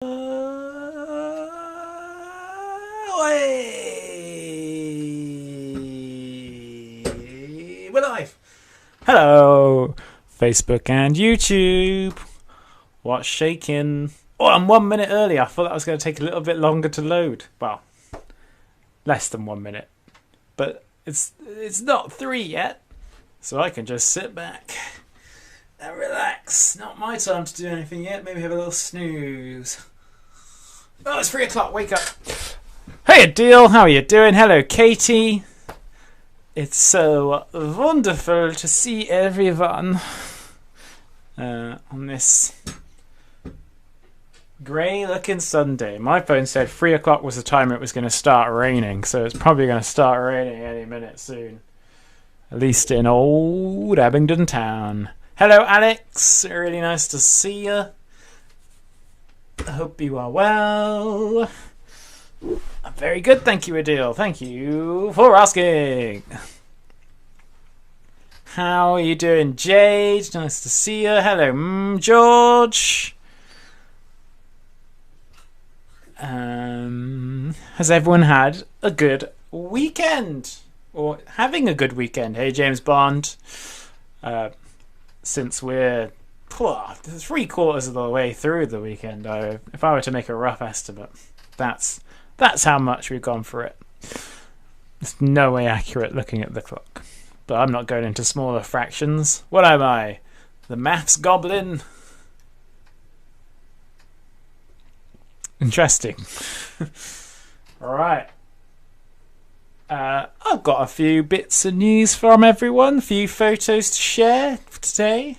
We're live. Hello, Facebook and YouTube. What's shaking? Oh, I'm 1 minute early. I thought that was going to take a little bit longer to load. Well, less than 1 minute. But it's not 3 yet, so I can just sit back and relax. Not my time to do anything yet. Maybe have a little snooze. Oh, it's 3 o'clock. Wake up. Hey, Adil. How are you doing? Hello, Katie. It's so wonderful to see everyone on this grey-looking Sunday. My phone said 3 o'clock was the time it was going to start raining, so it's probably going to start raining any minute soon. At least in old Abingdon town. Hello, Alex. Really nice to see you. I hope you are well. I'm very good, thank you, Adil. Thank you for asking. How are you doing, Jade? Nice to see you. Hello, George. Has everyone had a good weekend? Or having a good weekend? Hey, James Bond. Since we're 3/4 of the way through the weekend, if I were to make a rough estimate, that's how much we've gone for it. It's no way accurate looking at the clock. But I'm not going into smaller fractions. What am I? The maths goblin? Interesting. Alright. I've got a few bits of news from everyone. A few photos to share today.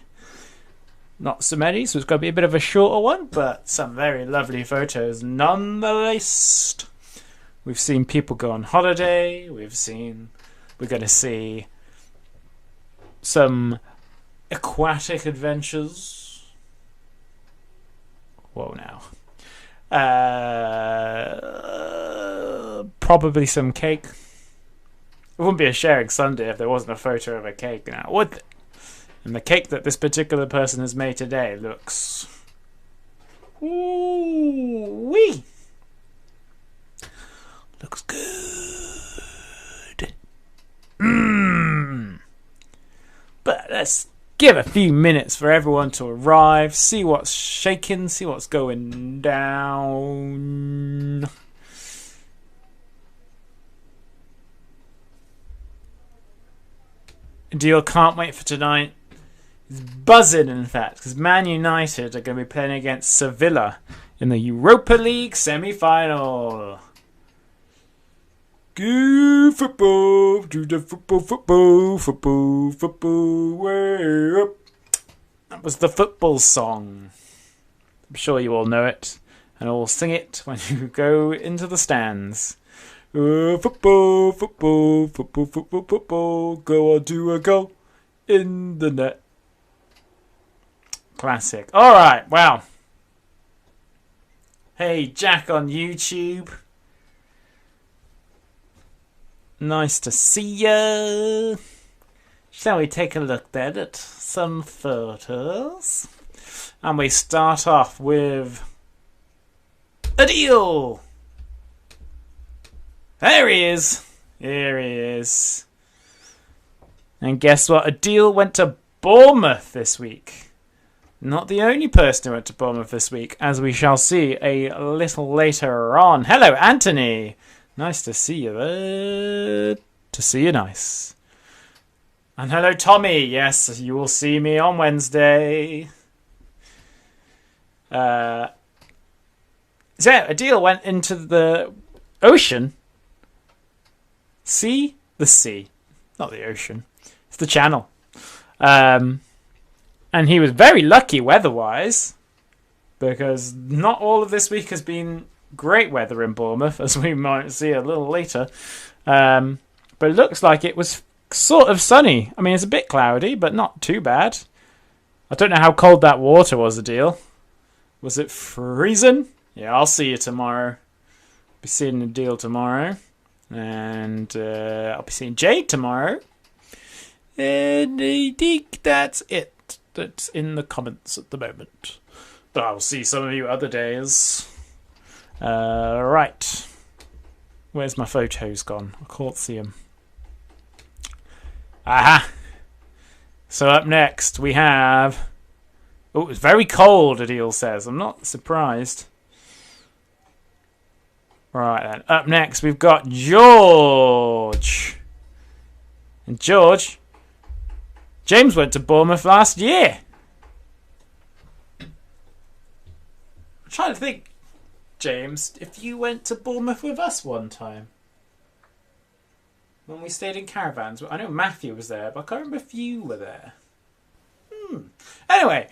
Not so many, so it's going to be a bit of a shorter one, but some very lovely photos nonetheless. We've seen people go on holiday. We're going to see some aquatic adventures. Whoa, now. Probably some cake. It wouldn't be a sharing Sunday if there wasn't a photo of a cake now, would it? And the cake that this particular person has made today looks... Ooh-wee! Looks good. But let's give a few minutes for everyone to arrive, see what's shaking, see what's going down. Deal can't wait for tonight. He's buzzing, in fact, because Man United are going to be playing against Sevilla in the Europa League semi-final. Go football, do the football, way up. That was the football song. I'm sure you all know it, and all sing it when you go into the stands. Football, football, football, football, football. Go on, do a goal in the net. Classic. All right, wow. Hey, Jack on YouTube. Nice to see you. Shall we take a look then at some photos? And we start off with Adil. There he is. Here he is. And guess what? Adil went to Bournemouth this week. Not the only person who went to Bournemouth this week, as we shall see a little later on. Hello, Anthony. Nice to see you. To see you nice. And hello, Tommy. Yes, you will see me on Wednesday. So, Adil went into the ocean. The sea. Not the ocean. It's the channel. And he was very lucky weather-wise, because not all of this week has been great weather in Bournemouth, as we might see a little later. But it looks like it was sort of sunny. I mean, it's a bit cloudy, but not too bad. I don't know how cold that water was, Adil. Was it freezing? Yeah, I'll see you tomorrow. Be seeing Adil tomorrow. And I'll be seeing Jade tomorrow. And I think that's it. That's in the comments at the moment. I'll see some of you other days. Right. Where's my photos gone? I can't see them. Aha! So up next we have... Oh, it's very cold, Adil says. I'm not surprised. Right then. Up next we've got George. And George... James went to Bournemouth last year. I'm trying to think, James, if you went to Bournemouth with us one time. When we stayed in caravans. I know Matthew was there, but I can't remember if you were there. Anyway,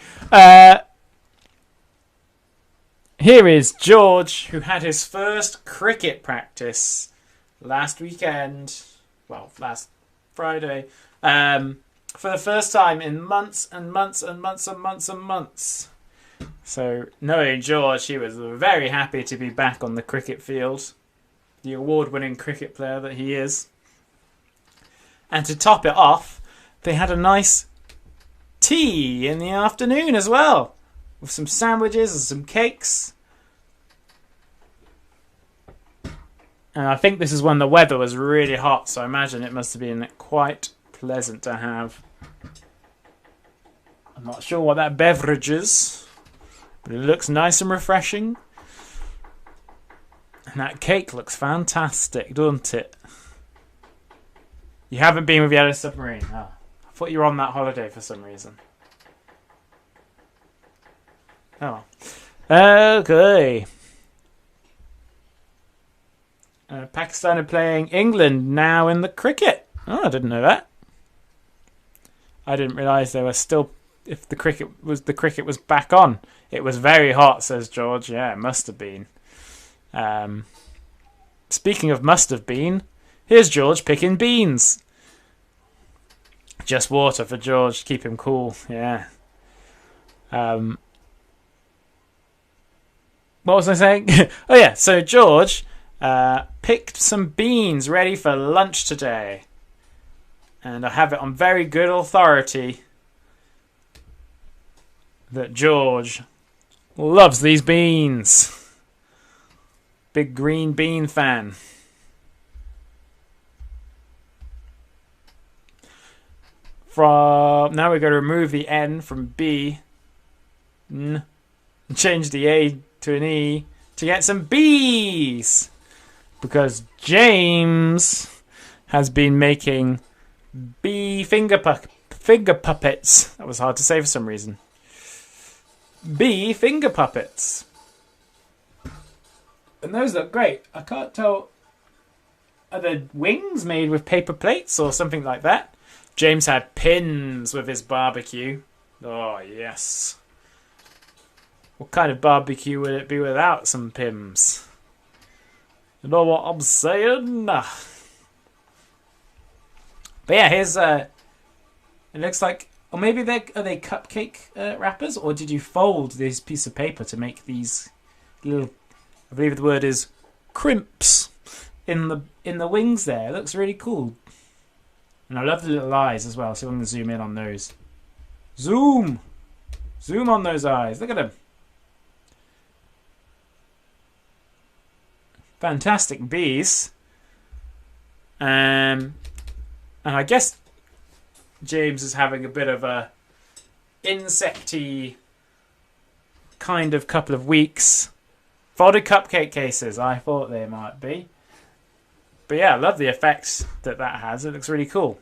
here is George, who had his first cricket practice last weekend. Well, last Friday. For the first time in months and months and months and months and months. So, knowing George, he was very happy to be back on the cricket field. The award-winning cricket player that he is. And to top it off, they had a nice tea in the afternoon as well. With some sandwiches and some cakes. And I think this is when the weather was really hot, so I imagine it must have been quite pleasant to have. I'm not sure what that beverage is, but it looks nice and refreshing. And that cake looks fantastic, doesn't it? You haven't been with Yellow Submarine? Oh, I thought you were on that holiday for some reason. Oh. Okay. Pakistan are playing England now in the cricket. Oh, I didn't know that. I didn't realise they were still... If the cricket was back on. It was very hot, says George. Yeah, it must have been. Speaking of must have been, here's George picking beans. Just water for George to keep him cool. Yeah. What was I saying? Oh yeah, so George picked some beans ready for lunch today. And I have it on very good authority that George loves these beans. Big green bean fan. Now we're going to remove the N from B. N. Change the A to an E to get some B's. Because James has been making bee finger puppets. That was hard to say for some reason. Bee finger puppets. And those look great. I can't tell. Are the wings made with paper plates or something like that? James had pins with his barbecue. Oh, yes. What kind of barbecue would it be without some pims? You know what I'm saying? But yeah, here's it looks like, or maybe are they cupcake wrappers, or did you fold this piece of paper to make these little, I believe the word is crimps in the wings there. It looks really cool. And I love the little eyes as well, so I'm going to zoom in on those. Zoom on those eyes. Look at them. Fantastic bees. And I guess James is having a bit of a insecty kind of couple of weeks. Folded cupcake cases, I thought they might be. But yeah, I love the effects that has. It looks really cool.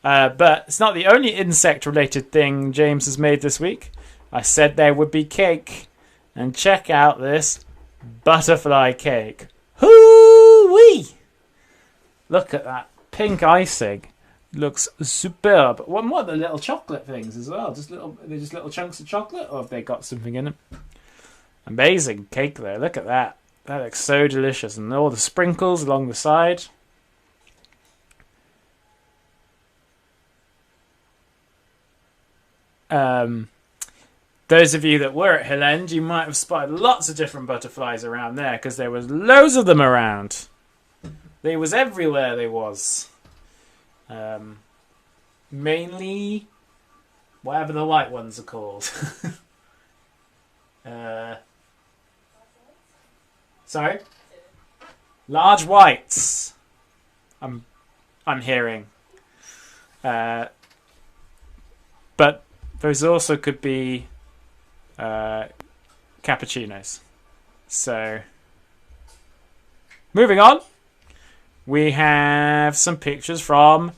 But it's not the only insect-related thing James has made this week. I said there would be cake. And check out this butterfly cake. Hoo-wee! Look at that pink icing. Looks superb. What are the little chocolate things as well? They're just little chunks of chocolate, or have they got something in them? Amazing cake there. Look at that. That looks so delicious. And all the sprinkles along the side. Those of you that were at Hill End, you might have spotted lots of different butterflies around there, because there was loads of them around. They was everywhere they was. Mainly whatever the white ones are called. Sorry? Large whites. I'm hearing. But those also could be cappuccinos. So, moving on. We have some pictures from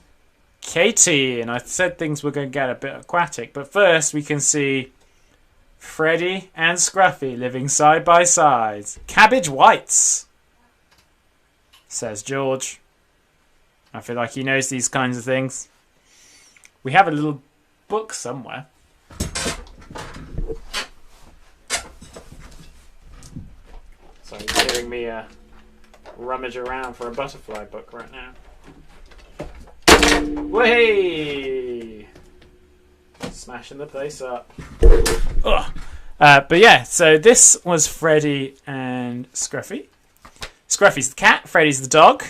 Katie. And I said things were going to get a bit aquatic. But first we can see Freddy and Scruffy living side by side. Cabbage whites, says George. I feel like he knows these kinds of things. We have a little book somewhere. So you're hearing me rummage around for a butterfly book right now. Way! Smashing the place up. Ugh. But yeah, so this was Freddy and Scruffy. Scruffy's the cat, Freddy's the dog.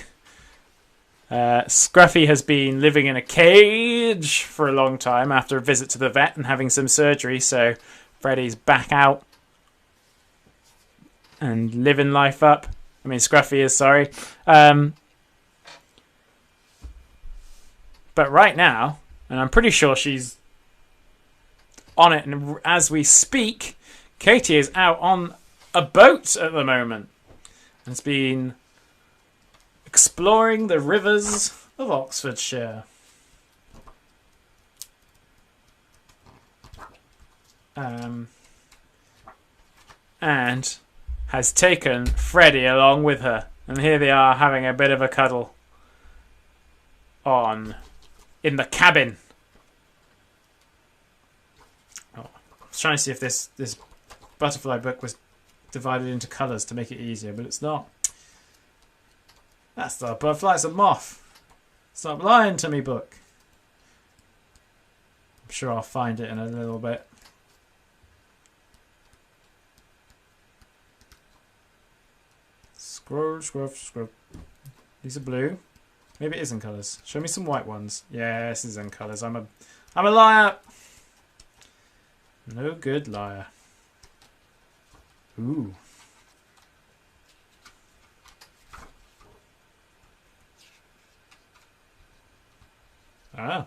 Scruffy has been living in a cage for a long time after a visit to the vet and having some surgery, so Freddy's back out and living life up. I mean, Scruffy is, sorry. But right now, and I'm pretty sure she's on it, and as we speak, Katie is out on a boat at the moment and has been exploring the rivers of Oxfordshire. And has taken Freddy along with her. And here they are having a bit of a cuddle in the cabin. Oh, I was trying to see if this butterfly book was divided into colours to make it easier, but it's not. That's not a butterfly, it's a moth. Stop lying to me, book. I'm sure I'll find it in a little bit. Scroll, scroll, scroll. These are blue. Maybe it is in colours. Show me some white ones. Yes, it's in colours. I'm a liar. No good liar. Ooh. Ah.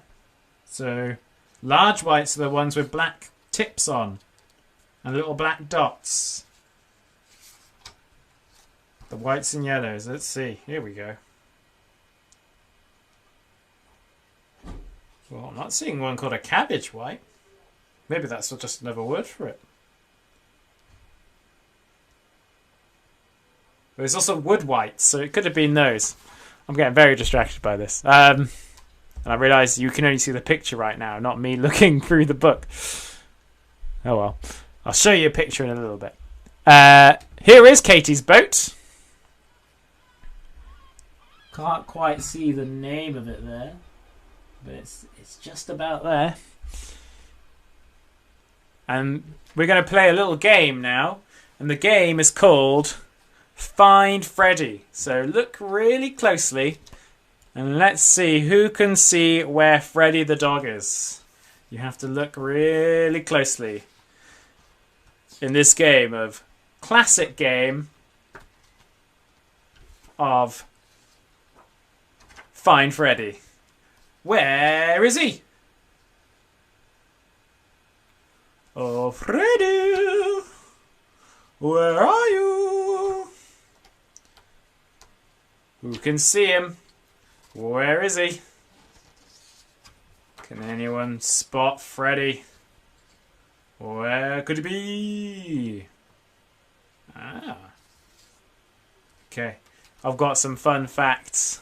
So, large whites are the ones with black tips on. And little black dots. The whites and yellows. Let's see. Here we go. Well, I'm not seeing one called a cabbage white. Maybe that's just another word for it. There's also wood whites, so it could have been those. I'm getting very distracted by this. And I realise you can only see the picture right now, not me looking through the book. Oh well. I'll show you a picture in a little bit. Here is Katie's boat. Can't quite see the name of it there, but it's just about there. And we're going to play a little game now, and the game is called Find Freddy. So look really closely, and let's see who can see where Freddy the dog is. You have to look really closely in this game of classic game of Find Freddy. Where is he? Oh, Freddy, where are you? Who can see him? Where is he? Can anyone spot Freddy? Where could he be? Ah. Okay, I've got some fun facts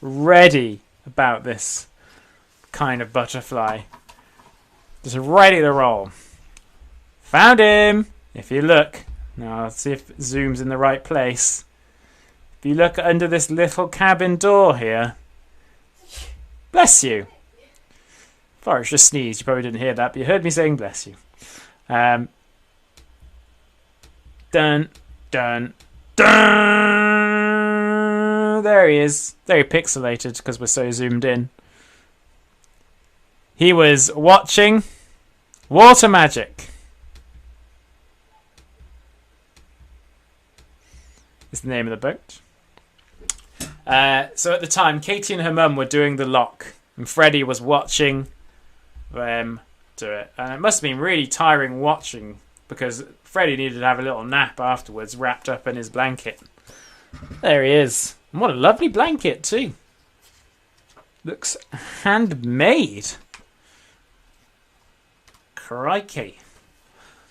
ready about this kind of butterfly. Just ready to roll. Found him! If you look, now let's see if it zooms in the right place. If you look under this little cabin door here, bless you. Forrest just sneezed, you probably didn't hear that, but you heard me saying bless you. Dun, dun, dun. There he is. Very pixelated because we're so zoomed in. He was watching Water Magic. is the name of the boat. So at the time, Katie and her mum were doing the lock, and Freddie was watching them do it. And it must have been really tiring watching, because Freddie needed to have a little nap afterwards, wrapped up in his blanket. There he is. And what a lovely blanket, too. Looks handmade. Crikey.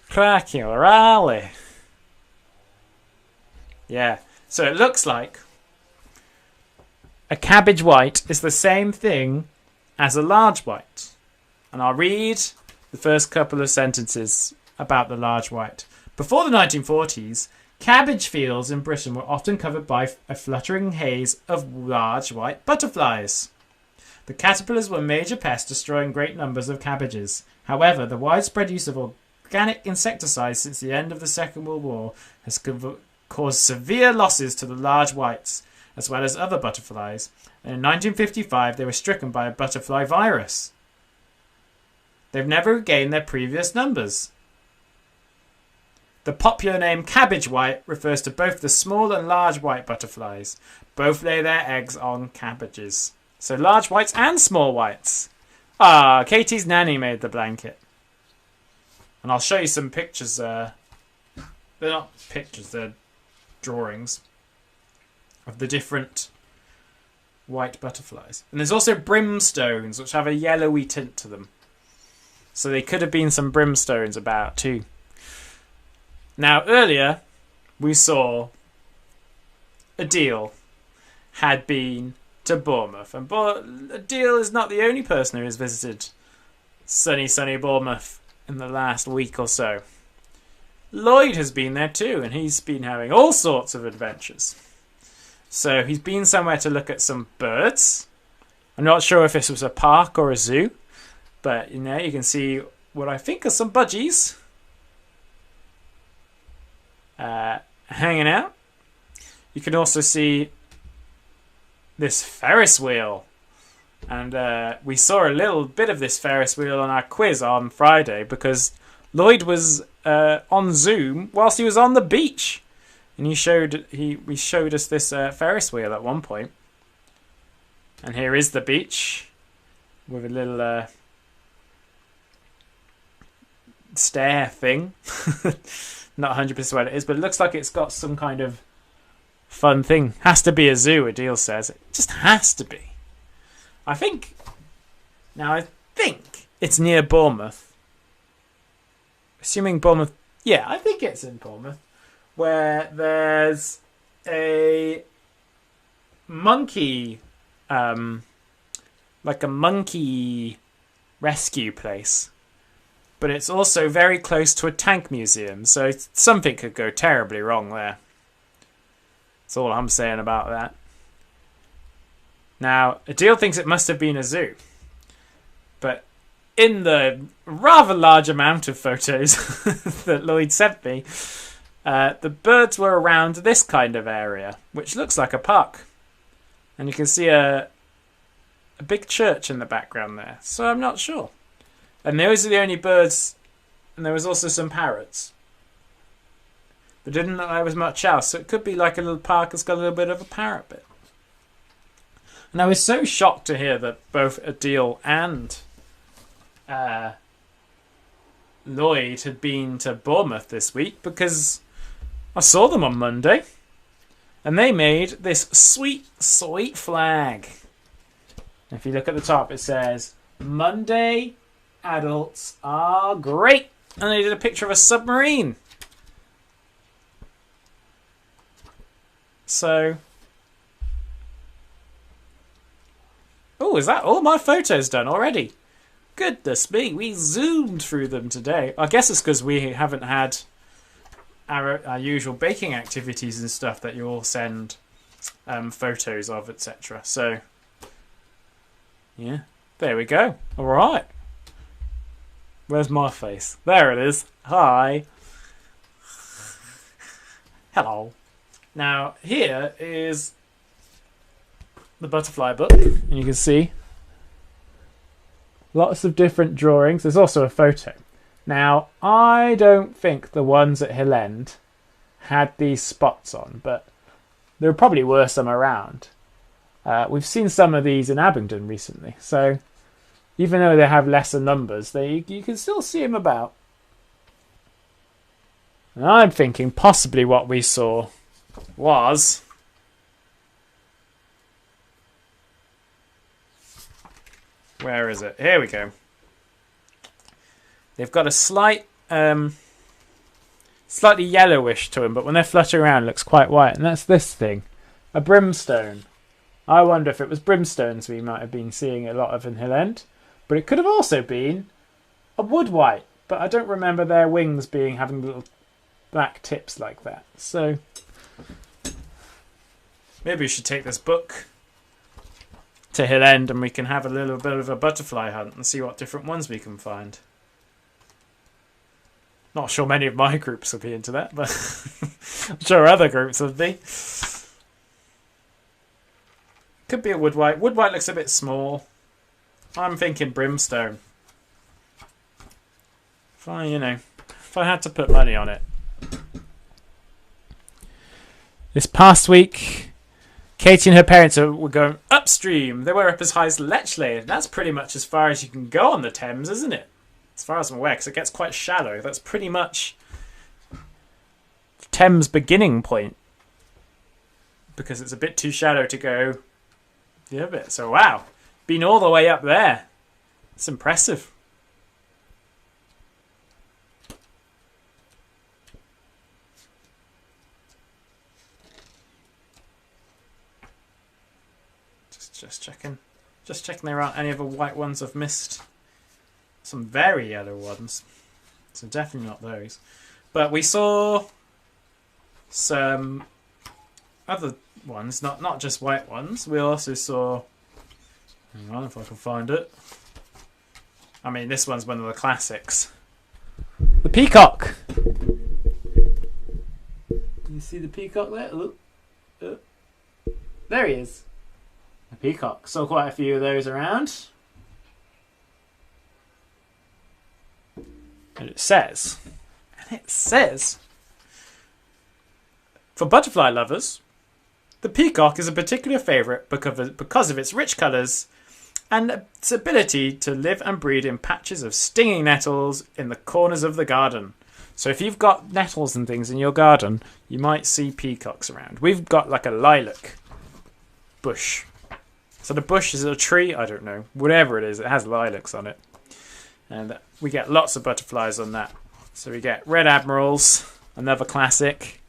Crikey, rally. Yeah. So it looks like a cabbage white is the same thing as a large white. And I'll read the first couple of sentences about the large white. Before the 1940s, cabbage fields in Britain were often covered by a fluttering haze of large white butterflies. The caterpillars were major pests, destroying great numbers of cabbages. However, the widespread use of organic insecticides since the end of the Second World War has caused severe losses to the large whites, as well as other butterflies. And in 1955, they were stricken by a butterfly virus. They've never regained their previous numbers. The popular name cabbage white refers to both the small and large white butterflies. Both lay their eggs on cabbages. So large whites and small whites. Ah, Katie's nanny made the blanket. And I'll show you some pictures. They're not pictures, they're drawings of the different white butterflies. And there's also brimstones, which have a yellowy tint to them. So there could have been some brimstones about too. Now, earlier, we saw Adele had been to Bournemouth. And Adele is not the only person who has visited sunny Bournemouth in the last week or so. Lloyd has been there too, and he's been having all sorts of adventures. So he's been somewhere to look at some birds. I'm not sure if this was a park or a zoo, but you can see what I think are some budgies hanging out. You can also see this Ferris wheel, and we saw a little bit of this Ferris wheel on our quiz on Friday because Lloyd was on Zoom whilst he was on the beach, and he showed us this Ferris wheel at one point. And here is the beach with a little stair thing. Not 100% what it is, but it looks like it's got some kind of fun thing. Has to be a zoo, Adele says. It just has to be. I think it's near Bournemouth. Assuming Bournemouth... Yeah, I think it's in Bournemouth. Where there's a monkey... like a monkey rescue place. But it's also very close to a tank museum, so something could go terribly wrong there. That's all I'm saying about that. Now, Adele thinks it must have been a zoo. But in the rather large amount of photos that Lloyd sent me, the birds were around this kind of area, which looks like a park. And you can see a big church in the background there, so I'm not sure. And those are the only birds, and there was also some parrots. But didn't look like there was much else, so it could be like a little park that's got a little bit of a parrot bit. And I was so shocked to hear that both Adele and Lloyd had been to Bournemouth this week, because I saw them on Monday, and they made this sweet, sweet flag. If you look at the top, it says, Monday adults are great. And they did a picture of a submarine. So... Oh, is that all my photos done already? Goodness me, we zoomed through them today. I guess it's because we haven't had our usual baking activities and stuff that you all send photos of, etc. So, yeah, there we go. All right. Where's my face? There it is. Hi. Hello. Now, here is the butterfly book. And you can see lots of different drawings. There's also a photo. Now, I don't think the ones at Hill End had these spots on, but There probably were some around. We've seen some of these in Abingdon recently, so even though they have lesser numbers, you can still see them about. And I'm thinking possibly what we saw was where is it? Here we go. They've got a slightly yellowish to them, but when they flutter around, it looks quite white. And that's this thing, a brimstone. I wonder if it was brimstones we might have been seeing a lot of in Hill End, but it could have also been a wood white. But I don't remember their wings having little black tips like that. So maybe we should take this book to Hill End and we can have a little bit of a butterfly hunt and see what different ones we can find. Not sure many of my groups will be into that, but I'm sure other groups would be. Could be a wood white. Wood white looks a bit small. I'm thinking brimstone. If I had to put money on it. This past week, Katie and her parents were going upstream. They were up as high as Lechley. That's pretty much as far as you can go on the Thames, isn't it? As far as I'm aware, because it gets quite shallow. That's pretty much Thames' beginning point. Because it's a bit too shallow to go the other bit. So wow, been all the way up there. It's impressive. Just checking there aren't any other white ones I've missed. Some very yellow ones, so definitely not those. But we saw some other ones, not just white ones. We also saw, hang on if I can find it. I mean, this one's one of the classics. The peacock. Can you see the peacock there? Look. There he is. A peacock. Saw quite a few of those around. And it says, for butterfly lovers, the peacock is a particular favourite because of its rich colours and its ability to live and breed in patches of stinging nettles in the corners of the garden. So if you've got nettles and things in your garden, you might see peacocks around. We've got like a lilac bush. So the bush is a tree? I don't know. Whatever it is, it has lilacs on it. And we get lots of butterflies on that. So we get red admirals, another classic.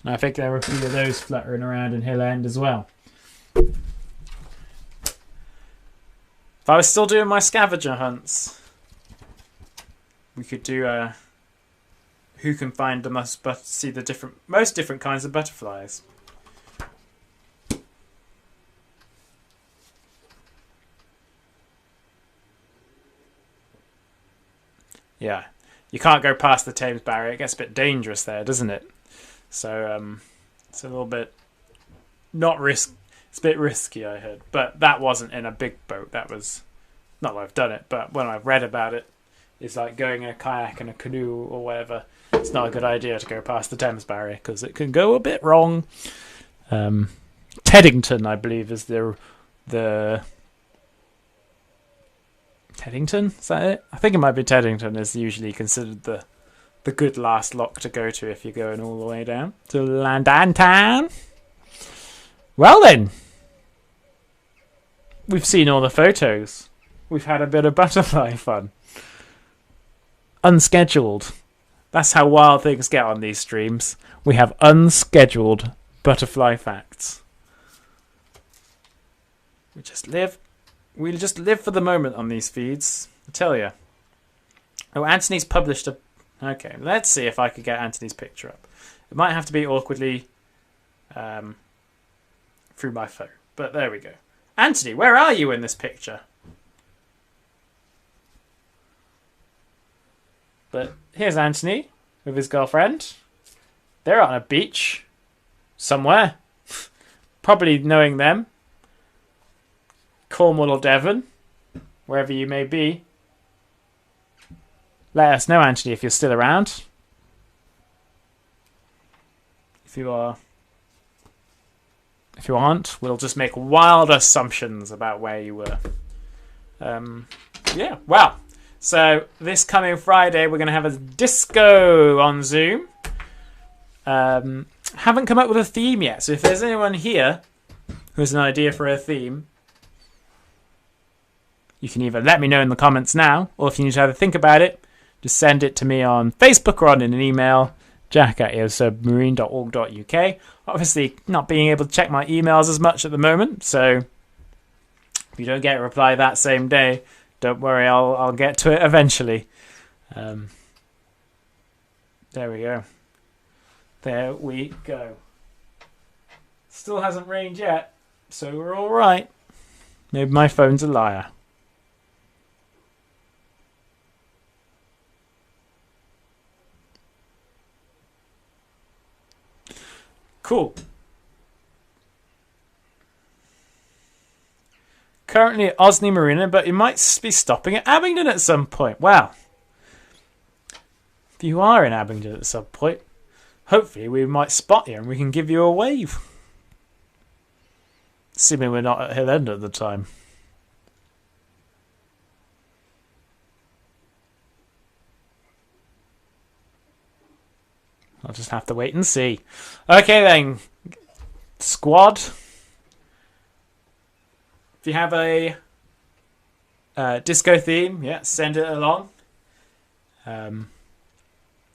And I think there were a few of those fluttering around in Hill End as well. If I was still doing my scavenger hunts, we could do who can find the most different kinds of butterflies. Yeah, you can't go past the Thames barrier. It gets a bit dangerous there, doesn't it? So it's a little bit It's a bit risky, I heard. But that wasn't in a big boat. That was not that I've done it, but when I've read about it, it's like going in a kayak and a canoe or whatever. It's not a good idea to go past the Thames barrier because it can go a bit wrong. Teddington, I believe, is the Teddington? Is that it? I think it might be Teddington is usually considered the good last lock to go to if you're going all the way down to London Town. Well then, we've seen all the photos. We've had a bit of butterfly fun. Unscheduled. That's how wild things get on these streams. We have unscheduled butterfly facts. We just live for the moment on these feeds. I tell you. Oh, Anthony's published a... Okay, let's see if I could get Anthony's picture up. It might have to be awkwardly through my phone. But there we go. Anthony, where are you in this picture? But here's Anthony with his girlfriend. They're on a beach somewhere. Probably knowing them. Cornwall or Devon, wherever you may be. Let us know, Anthony, if you're still around. If you are, if you want, we'll just make wild assumptions about where you were. Yeah, well, so this coming Friday we're going to have a disco on Zoom. Haven't come up with a theme yet, so if there's anyone here who has an idea for a theme, you can either let me know in the comments now, or if you need to have a think about it, just send it to me on Facebook or on in an email, jack@eosubmarine.org.uk. Obviously, not being able to check my emails as much at the moment, so if you don't get a reply that same day, don't worry, I'll get to it eventually. There we go. There we go. Still hasn't rained yet, so we're all right. Maybe my phone's a liar. Cool. Currently at Osney Marina, but you might be stopping at Abingdon at some point. Wow. If you are in Abingdon at some point, hopefully we might spot you and we can give you a wave. Assuming we're not at Hill End at the time. I'll just have to wait and see. Okay then, squad. If you have a disco theme, yeah, send it along.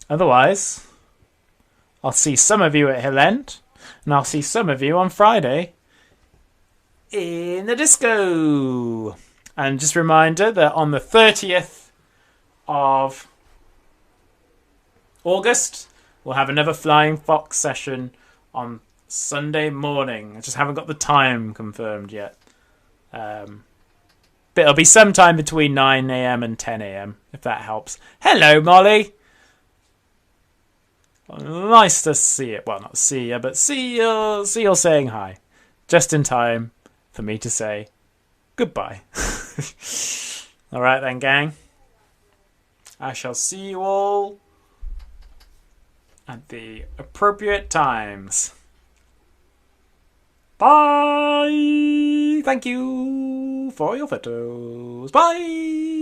Otherwise, I'll see some of you at Hill End, and I'll see some of you on Friday in the disco. And just a reminder that on the 30th of August, we'll have another Flying Fox session on Sunday morning. I just haven't got the time confirmed yet. But it'll be sometime between 9 a.m. and 10 a.m, if that helps. Hello, Molly. Nice to see you. Well, not see you, but see you saying hi. Just in time for me to say goodbye. All right then, gang. I shall see you all at the appropriate times. Bye! Thank you for your photos. Bye!